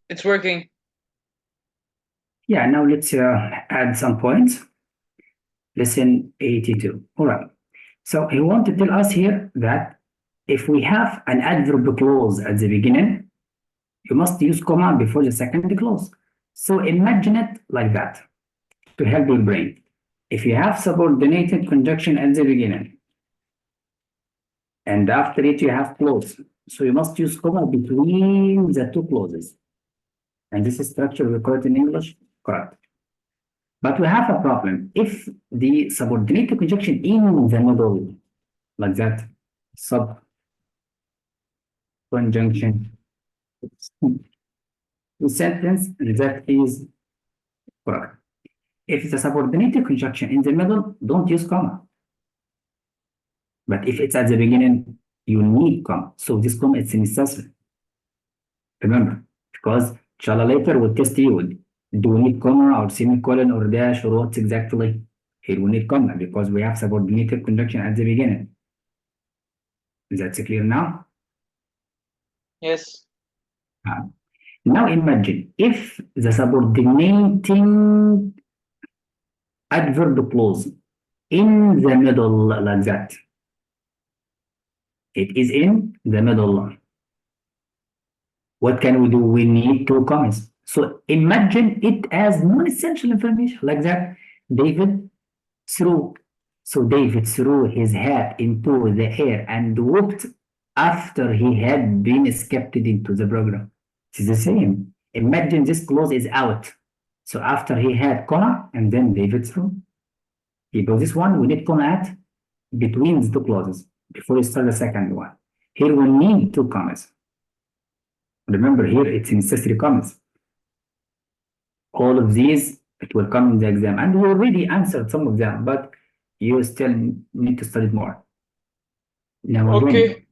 It's working. Yeah, now let's add some points. Lesson 82. All right. So he want to tell us here that if we have an adverb clause at the beginning, you must use comma before the second clause. So imagine it like that to help your brain. If you have subordinated conjunction at the beginning, and after it you have clause, so you must use comma between the two clauses. And this is structure we call it in English, correct. But we have a problem. If the subordinated conjunction in the middle, like that, sub conjunction, the sentence that is correct. If it's a subordinated conjunction in the middle, don't use comma. But if it's at the beginning, you need comma. So this comma is necessary. Remember, because inshallah later we'll test you. Do we need comma or semicolon or dash or what exactly? Here we need comma because we have subordinated conjunction at the beginning. Is that clear now? Yes. Now imagine if the subordinating adverb clause in the middle like that. It is in the middle. What can we do? We need two commas. So imagine it as non-essential information like that. David threw his hat into the air and whooped after he had been skipped into the program. It's the same. Imagine this clause is out. So after he had comma and then David threw. Because this one we need comma at between the two clauses before you start the second one. Here we need two commas. Remember here it's necessary commas. All of these it will come in the exam and we already answered some of them, but you still need to study more. Now again,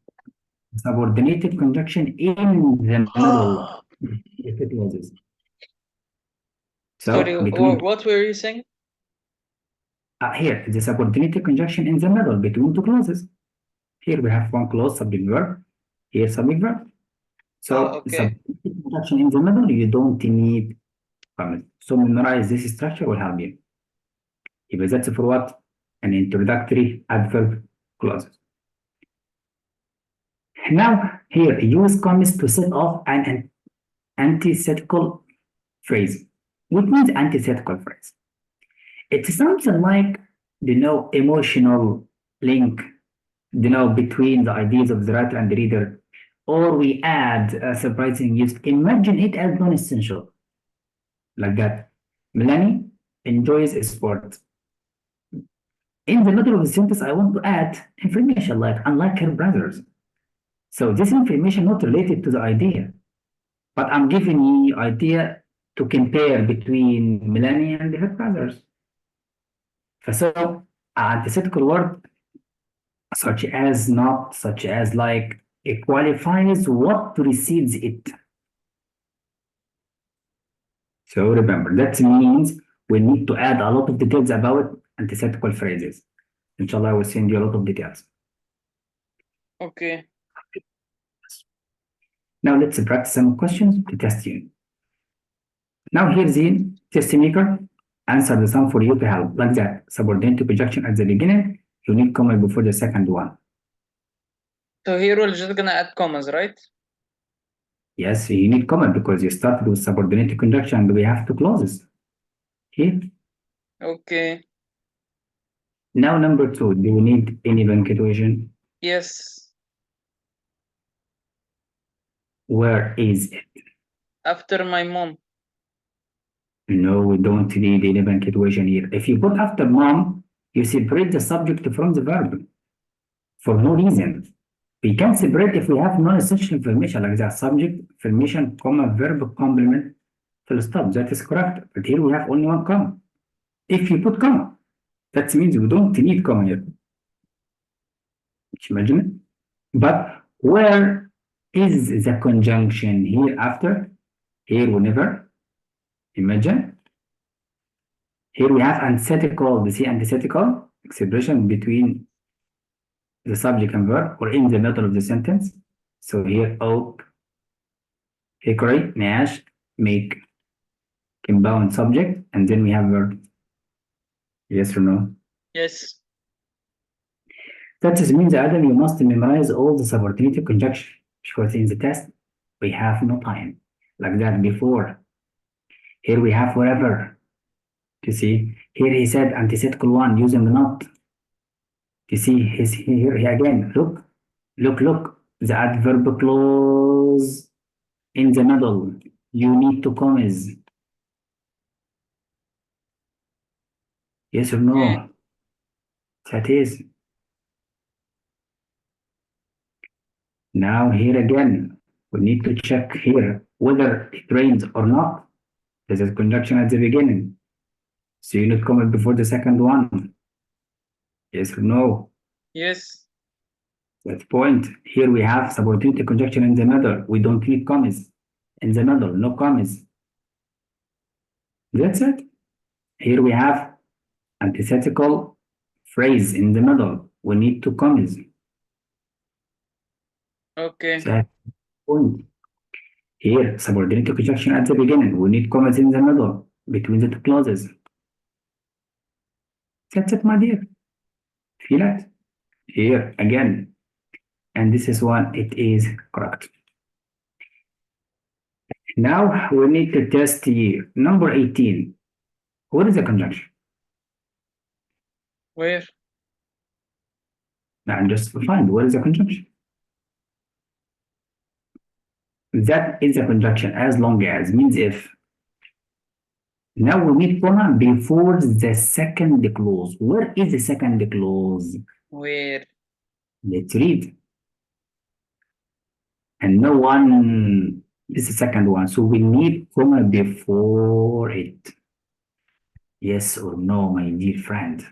subordinated conjunction in the middle. If it was so Sorry, between what were you saying? Here the subordinated conjunction in the middle between two clauses. Here we have one clause subject verb. Here subject verb. So subordinated conjunction in the middle you don't need comments. So memorize this structure will help you. If that's for what? An introductory adverb clauses. Now here use commas to set off an antithetical phrase. What means antithetical phrase? It's something like emotional link between the ideas of the writer and the reader, or we add a surprising use. Imagine it as non-essential, like that. Melanie enjoys sport. In the middle of the sentence, I want to add information like unlike her brothers. So this information not related to the idea, but I'm giving you idea to compare between Melanie and her brothers. So antithetical word such as not, such as like, it qualifies what precedes it. So remember, that means we need to add a lot of details about antithetical phrases. Inshallah, I will send you a lot of details. Okay. Now let's practice some questions to test you. Now here's the test maker. Answer the sum for you to help, like that. Subordinate conjunction at the beginning, you need comma before the second one. So here we're just gonna add commas, right? Yes, you need comma because you started with subordinate conjunction and we have two clauses. Here. Okay. Now number 2, do you need any punctuation? Yes. Where is it? After my mom. No, we don't need any punctuation here. If you put after mom, you separate the subject from the verb for no reason. We can separate if we have non-essential information like that subject, information, comma, verb, complement, full stop. That is correct. But here we have only one comma. If you put comma, that means we don't need comma here. Imagine it. But where is the conjunction here after? Here we never. Imagine. Here we have antithetical, the antithetical expression between the subject and verb or in the middle of the sentence. So here oak, hickory, nash, make compound subject, and then we have verb. Yes or no? Yes. That just means, Adam, you must memorize all the subordinated conjunction because in the test we have no time like that before. Here we have forever. You see, here he said antithetical one using not. You see, he's here again. Look. The adverb clause in the middle. You need two commas. Yes or no? That is. Now here again, we need to check here whether it rains or not. This is conjunction at the beginning. So you need comma before the second one. Yes or no? Yes. That's point. Here we have subordinated conjunction in the middle. We don't need commas. In the middle, no commas. That's it. Here we have antithetical phrase in the middle. We need two commas. Okay. That's point. Here, subordinated conjunction at the beginning. We need commas in the middle between the two clauses. That's it, my dear. Feel it? Here again. And this is one, it is correct. Now we need to test here. Number 18. What is a conjunction? Where? Now just find what is a conjunction. That is a conjunction as long as means if. Now we need comma before the second clause. Where is the second clause? Where? Let's read. And no one is the second one. So we need comma before it. Yes or no, my dear friend?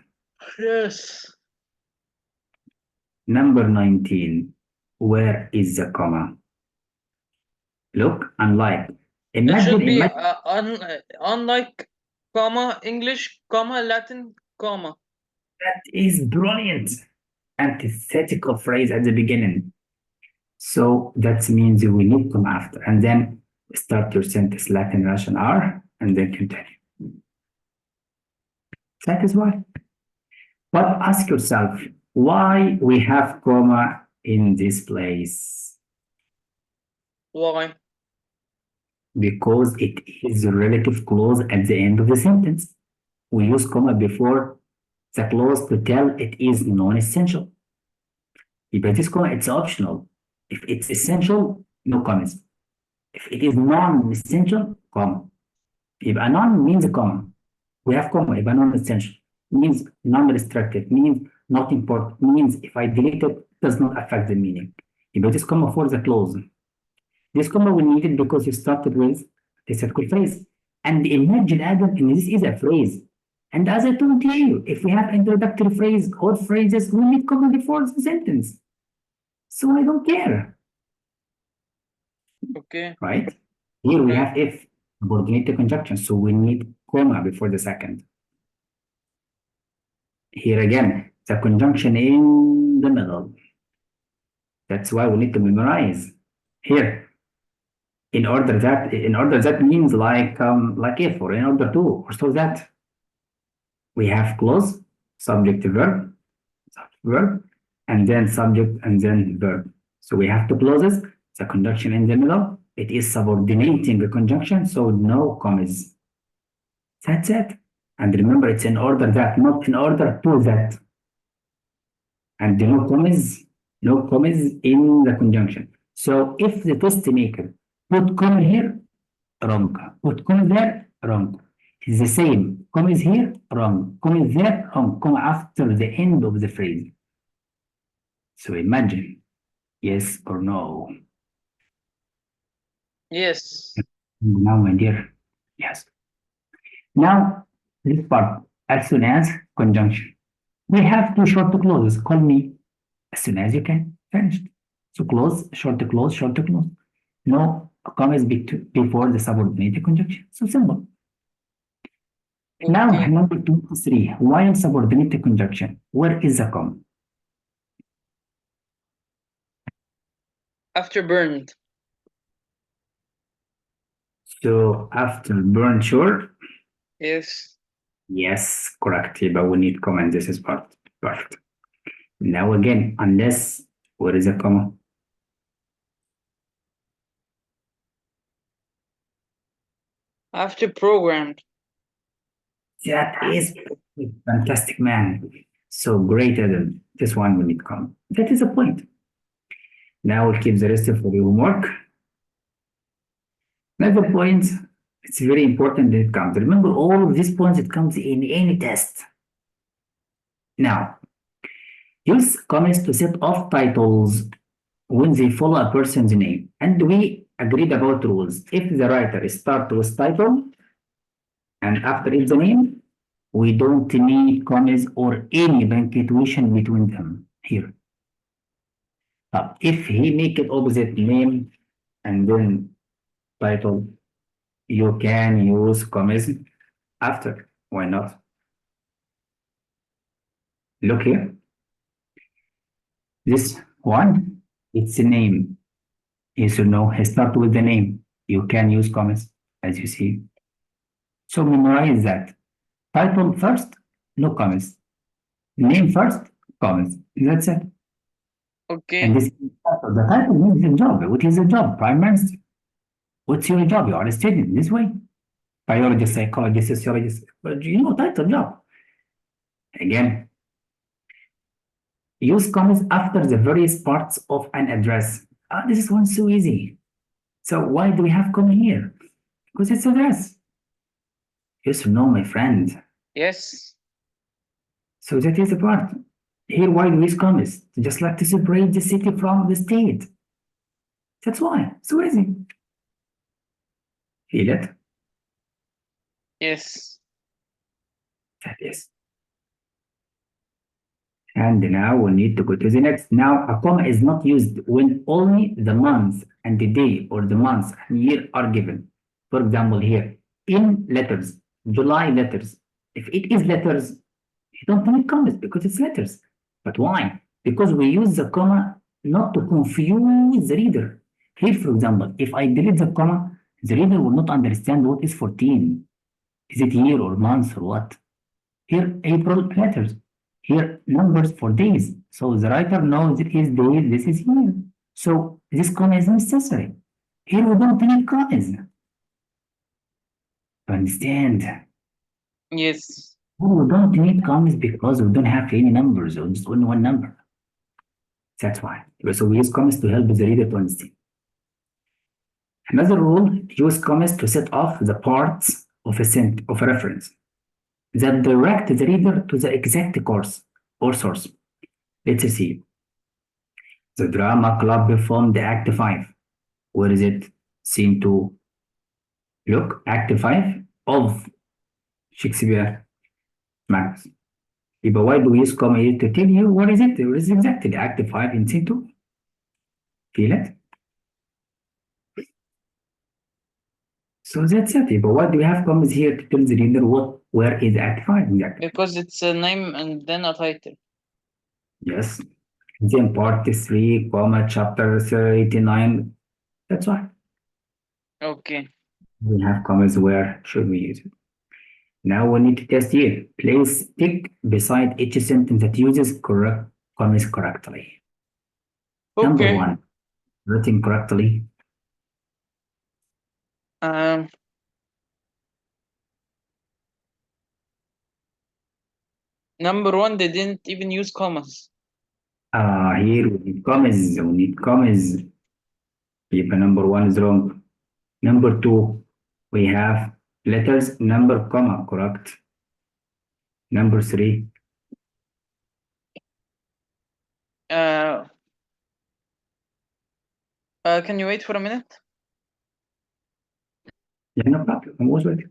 Yes. Number 19. Where is the comma? Look, unlike. It should be Imagine unlike comma English comma Latin comma. that is brilliant. Antithetical phrase at the beginning. So that means we need comma after, and then start your sentence Latin Russian R, and then continue. That is why. But ask yourself, why we have comma in this place? Why? Because it is a relative clause at the end of the sentence. We use comma before the clause to tell it is non-essential. If this comma, it's optional. If it's essential, no commas. If it is non-essential, comma. يبقى non means a comma. We have comma, يبقى non-essential. Means non-restricted, means not important, means if I delete it, does not affect the meaning. يبقى this comma for the clause. This comma we need it because you started with the circle phrase. And imagine, Adam, and this is a phrase. And as I told you, if we have introductory phrase or phrases, we need comma before the sentence. So I don't care. Okay. Right? Here we Okay. have if, subordinated conjunction, so we need comma before the second. Here again, the conjunction in the middle. That's why we need to memorize. Here, in order that means like if or in order to, or so that. We have clause, subject verb, and then subject and then verb. So we have two clauses, the conjunction in the middle. It is subordinating the conjunction, so no commas. That's it. And remember, it's in order that, not in order to that. And no commas in the conjunction. So if the test maker put comma here, wrong. Put comma there, wrong. It's the same. Comma is here, wrong. Comma is there, wrong. Comma after the end of the phrase. So imagine, yes or no. Yes. Now, my dear, yes. Now, this part, as soon as conjunction. We have two short clauses. Call me as soon as you can. Finished. So close, short clause, short clause. No commas before the subordinated conjunction. So simple. Now, Okay. number 23. Why in subordinated conjunction? Where is the comma? After burned. So after burn sure. Yes. Yes, correct. But we need comma. This is part. Perfect. Now again, unless where is a comma? After programmed. That is fantastic, man. So greater than this one we need comma. That is a point. Now we'll keep the rest for your homework. Another point, it's very important that it comes. Remember all of these points, it comes in any test. Now, use comments to set off titles when they follow a person's name. And we agreed about rules. If the writer starts with title and after it's the name, we don't need commas or any punctuation between them here. If he make it opposite name and then title, you can use commas after. Why not? Look here. This one, it's a name. Yes or no? Start with the name. You can use commas as you see. So memorize that. Title first, no commas. Name first, commas. That's it. Okay. And this the title means the job. What is the job? Prime Minister. What's your job? You are a student this way. Biologist, psychologist, sociologist. But you know, title job. Again, use commas after the various parts of an address. This is one so easy. So why do we have comma here? Because it's address. Yes or no, my friend? Yes. So that is the part. Here, why do we use commas? Just like to separate the city from the state. That's why. So easy. Feel it? Yes. That is. And now we need to go to the next. Now, a comma is not used when only the month and the day or the month and year are given. For example, here, in letters, July letters. If it is letters, you don't need commas because it's letters. But why? Because we use the comma not to confuse the reader. Here, for example, if I delete the comma, the reader will not understand what is 14. Is it year or month or what? Here, April letters. Here, numbers for days. So the writer knows it is day, this is year. So this comma is necessary. Here we don't need commas. You understand? Yes. We don't need commas because we don't have any numbers or just only one number. That's why. So we use commas to help the reader to understand. Another rule, use commas to set off the parts of a reference that direct the reader to the exact course or source. Let's see. The drama club performed Act 5. Where is it? Scene 2. Look, Act 5 of Shakespeare. Max. But why do we use comma here to tell you what is it? What is exactly Act 5 in Scene 2? Feel it? So that's it. But why do we have commas here to tell the reader where is Act 5 exactly? Because it's a name and then a title. Yes. Then part 3, comma, chapter 89. That's why. Okay. We have commas where should we use it? Now we need to test here. Place tick beside each sentence that uses correct commas correctly. Number Okay. 1, written correctly. Number 1, they didn't even use commas. Here we need commas. We need commas. Yep, number 1 is wrong. Number 2, we have letters, number, comma, correct. Number 3. Can you wait for a minute? Yeah, no problem. I'm always waiting.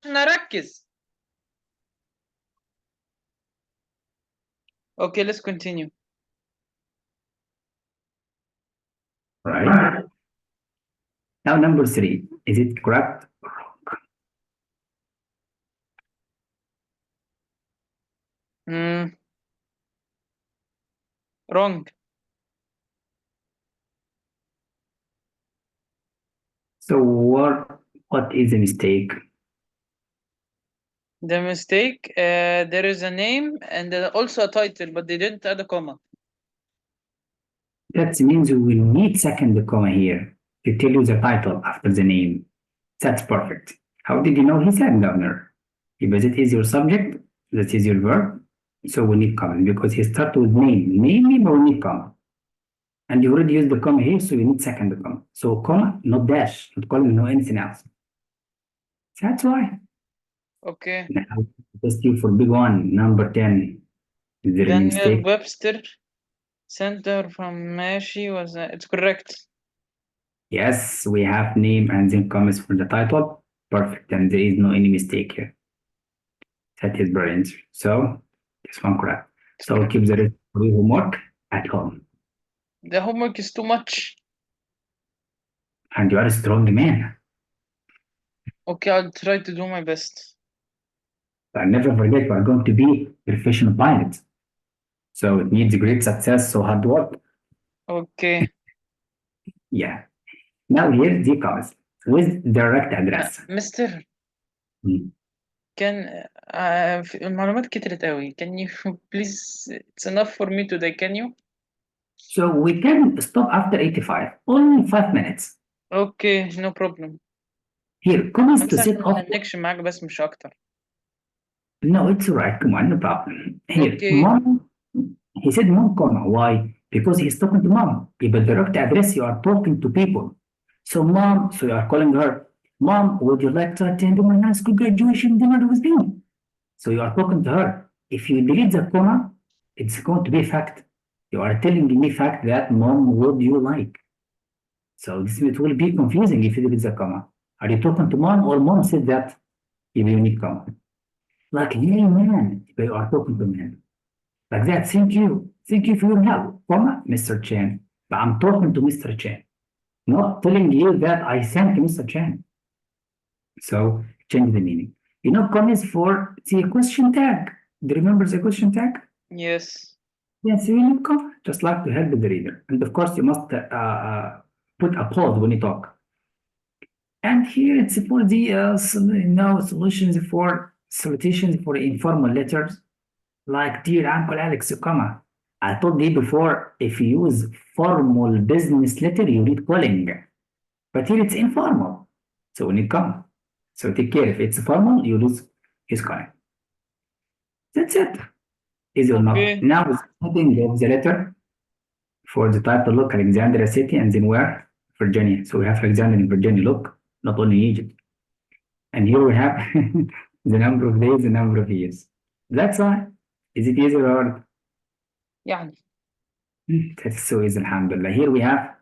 نركز. Okay, let's continue. Right. Now number 3. Is it correct or wrong? Wrong. So what is the mistake? The mistake, there is a name and also a title, but they didn't add a comma. That means we will need second comma here to tell you the title after the name. That's perfect. How did you know he said governor? Because it is your subject, that is your verb. So we need comma because he started with name. Name, but we need comma. And you already used the comma here, so you need second comma. So comma, not dash, not colon, no anything else. That's why. Okay. Now, just you for big one, number 10. Is there any Daniel mistake? Webster, center from Mashi was, it's correct. Yes, we have name and then comments for the title. Perfect, and there is no any mistake here. That is brilliant. So this one correct. So keep the rest of your homework at home. The homework is too much. And you are a strong man. Okay, I'll try to do my best. But never forget you are going to be a professional pilot. So it needs great success, so hard work. Okay. Yeah. Now here's the cause with direct address. Mister, Hmm. can المعلومات كترت قوي. Can you please, it's enough for me today, can you? So we can stop after 85, only 5 minutes. Okay, no problem. Here, comments to بس set عشان off. ما نهنكش معاك بس مش أكتر. No, it's all right. Come on, no problem. Here, Okay. mom. He said mom, comma. Why? Because he's talking to mom. But direct address, you are talking to people. So mom, so you are calling her, Mom, would you like to attend my high school graduation dinner with me? So you are talking to her. If you delete the comma, it's going to be a fact. You are telling me fact that mom would you like. So this it will be confusing if you delete the comma. Are you talking to mom or mom said that? If you need comma. Like, hey man, you are talking to man. Like that, thank you. Thank you for your help, comma, Mr. Chen. But I'm talking to Mr. Chen, not telling you that I thank Mr. Chen. So change the meaning. You know, comma is for the question tag. Do you remember the question tag? Yes. Yes, you need comma, just like to help the reader. And of course, you must put a pause when you talk. And here it's for the solutions for salutations for informal letters. Like dear Uncle Alex, comma. I told you before, if you use formal business letter, you need calling. But here it's informal. So we need comma. So take care. If it's formal, you use calling. That's it. Easy or not. Okay. Now the heading of the letter for the title, look, Alexandria City, and then where? Virginia. So we have Alexandria in Virginia, look, not only Egypt. And here we have the number of days, the number of years. That's why. Is it easy or hard? يعني. That's so easy, alhamdulillah. Here we have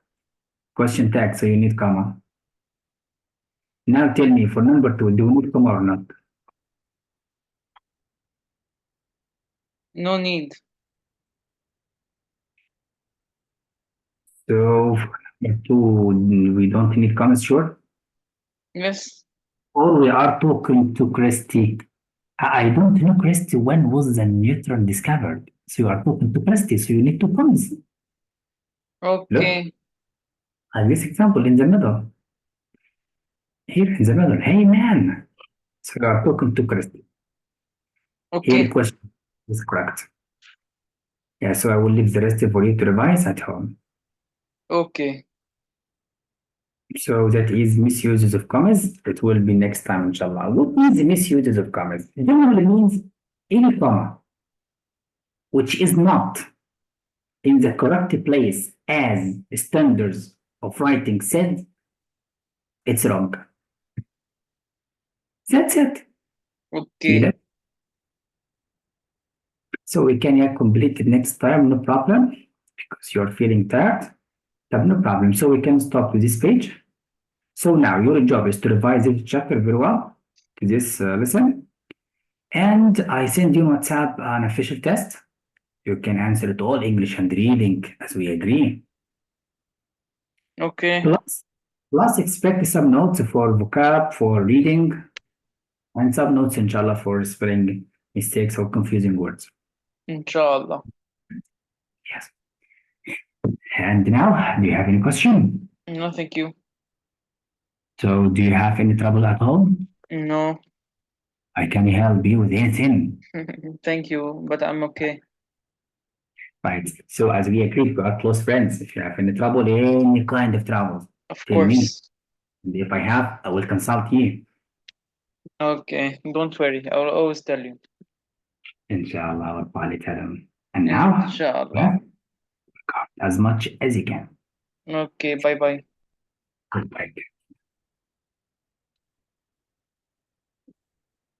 question tag, so you need comma. Now tell me, for number 2, do we need comma or not? No need. So for number 2, we don't need commas, sure? Yes. Or we are talking to Christy. I don't know, Christy, when was the neutron discovered? So you are talking to Christy, so you need two commas. Okay. Look, at this example in the middle. Here in the middle, hey man. So you are talking to Christy. Here Okay. the question is correct. Yeah, so I will leave the rest for you to revise at home. Okay. So that is misuses of commas. It will be next time, inshallah. What means misuses of commas? Generally means any comma which is not in the correct place as standards of writing said, it's wrong. That's it. Okay. So we can complete it next time, no problem, because you're feeling tired. No problem. So we can stop with this page. So now your job is to revise this chapter very well to this lesson. And I send you on WhatsApp an official test. You can answer it all English and reading as we agree. Okay. Plus, Plus, expect some notes for vocab, for reading, and some notes, inshallah, for spelling mistakes or confusing words. Inshallah. Yes. And now, do you have any question? No, thank you. So, do you have any trouble at home? No. I can help you with anything. Thank you, but I'm okay. Right. So, as we agreed, we are close friends. If you have any trouble, any kind of trouble, Of tell me. course. And if I have, I will consult you. Okay, don't worry. I will always tell you. Inshallah, or Palitadam. And now, Inshallah. as much as you can. Okay, bye bye. Goodbye.